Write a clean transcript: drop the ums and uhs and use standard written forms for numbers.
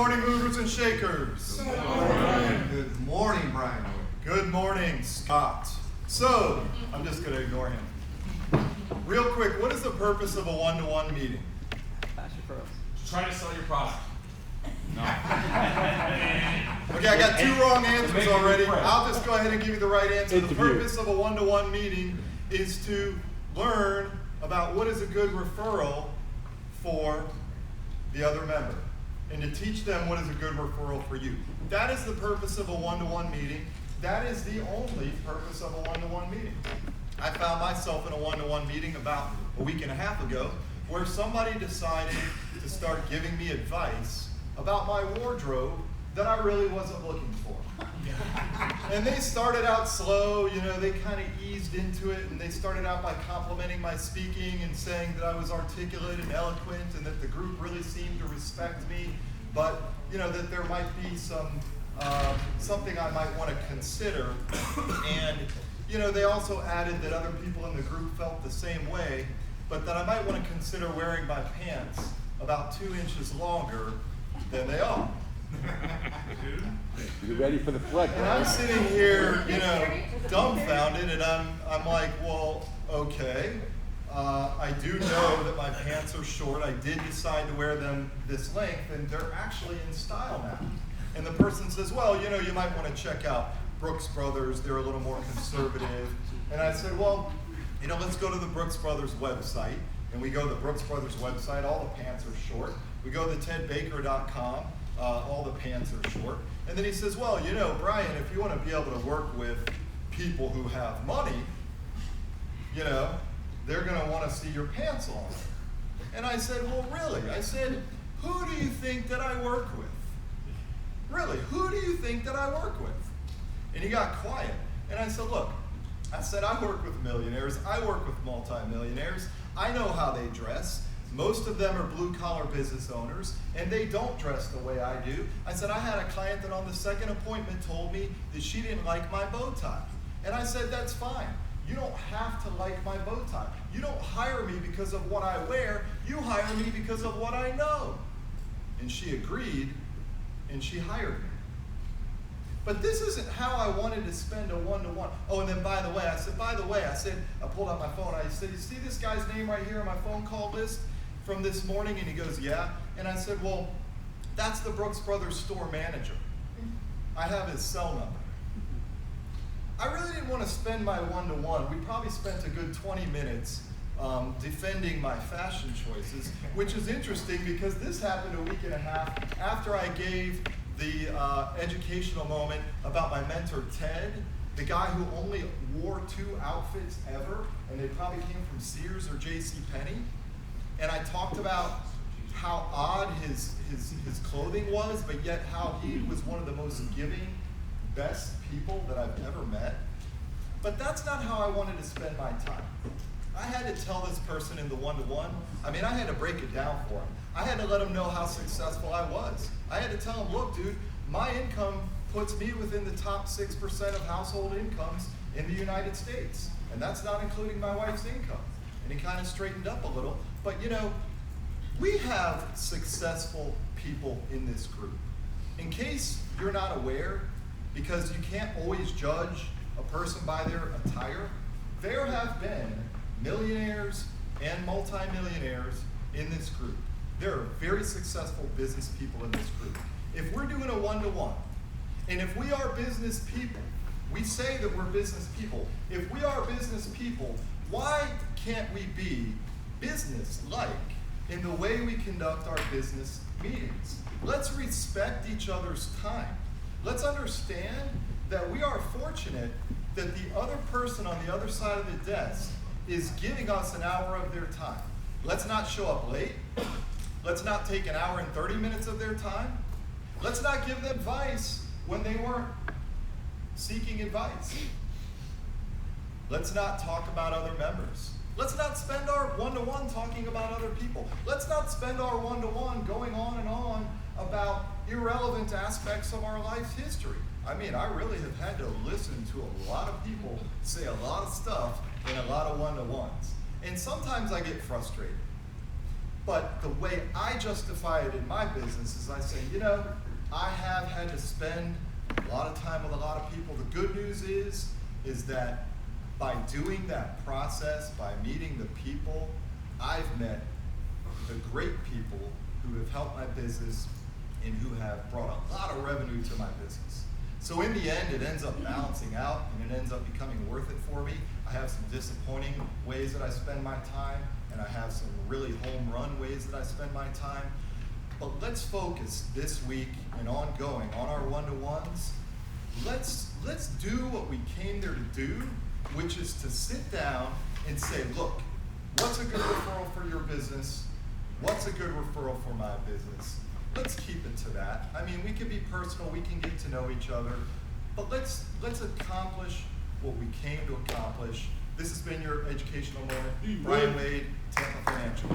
morning, movers and shakers. Good morning. Good morning, Brian. Good morning, Scott. So, I'm just going to ignore him. Real quick, what is the purpose of a one-to-one meeting? Try to sell your product. No. Okay, I got two wrong answers already. I'll just go ahead and give you the right answer. The purpose of a one-to-one meeting is to learn about what is a good referral for the other member and to teach them what is a good referral for you. That is the purpose of a one-to-one meeting. That is the only purpose of a one-to-one meeting. I found myself in a one-to-one meeting about a week and a half ago where somebody decided to start giving me advice about my wardrobe that I really wasn't looking for. And they started out slow, they kind of eased into it, and they started out by complimenting my speaking and saying that I was articulate and eloquent and that the group really seemed to respect me, but that there might be something I might want to consider. And they also added that other people in the group felt the same way, but that I might want to consider wearing my pants about 2 inches longer than they are. You ready for the flood? And I'm sitting here, dumbfounded, and I'm like, well, okay. I do know that my pants are short. I did decide to wear them this length, and they're actually in style now. And the person says, well, you might want to check out Brooks Brothers. They're a little more conservative. And I said, well, let's go to the Brooks Brothers website. And we go to the Brooks Brothers website. All the pants are short. We go to tedbaker.com. All the pants are short. And then he says, well, Brian, if you want to be able to work with people who have money, they're going to want to see your pants on. And I said, well, really? I said, who do you think that I work with? Really, who do you think that I work with? And he got quiet. And I said, look, I work with millionaires. I work with multimillionaires. I know how they dress. Most of them are blue-collar business owners, and they don't dress the way I do. I said, I had a client that on the second appointment told me that she didn't like my bow tie. And I said, that's fine. You don't have to like my bow tie. You don't hire me because of what I wear. You hire me because of what I know. And she agreed, and she hired me. But this isn't how I wanted to spend a one-to-one. Oh, and then by the way, I pulled out my phone. I said, you see this guy's name right here on my phone call list from this morning? And he goes, yeah. And I said, well, that's the Brooks Brothers store manager. I have his cell number. I really didn't want to spend my one-to-one. We probably spent a good 20 minutes defending my fashion choices, which is interesting because this happened a week and a half after I gave the educational moment about my mentor, Ted, the guy who only wore 2 outfits ever, and they probably came from Sears or JCPenney. And I talked about how odd his clothing was, but yet how he was one of the most giving, best people that I've ever met. But that's not how I wanted to spend my time. I had to tell this person in the one-to-one, I had to break it down for him. I had to let him know how successful I was. I had to tell him, look, dude, my income puts me within the top 6% of household incomes in the United States. And that's not including my wife's income. And he kind of straightened up a little. But we have successful people in this group. In case you're not aware, because you can't always judge a person by their attire, there have been millionaires and multimillionaires in this group. There are very successful business people in this group. If we're doing a one-to-one, and if we are business people, we say that we're business people. If we are business people, why can't we be business-like in the way we conduct our business meetings? Let's respect each other's time. Let's understand that we are fortunate that the other person on the other side of the desk is giving us an hour of their time. Let's not show up late. Let's not take an hour and 30 minutes of their time. Let's not give them advice when they weren't seeking advice. Let's not talk about other members. Let's not spend our one-to-one talking about other people. Let's not spend our one-to-one going on and on about irrelevant aspects of our life's history. I really have had to listen to a lot of people say a lot of stuff in a lot of one-to-ones. And sometimes I get frustrated. But the way I justify it in my business is I say, you know, I have had to spend a lot of time with a lot of people. The good news is that by doing that process, by meeting the people, I've met the great people who have helped my business and who have brought a lot of revenue to my business. So in the end, it ends up balancing out and it ends up becoming worth it for me. I have some disappointing ways that I spend my time, and I have some really home run ways that I spend my time. But let's focus this week and ongoing on our one-to-ones. Let's do what we came there to do, which is to sit down and say, look, what's a good referral for your business? What's a good referral for my business? Let's keep it to that. I mean, we can be personal, we can get to know each other, but let's accomplish what we came to accomplish. This has been your educational moment. Brian Wade, Tampa Financial.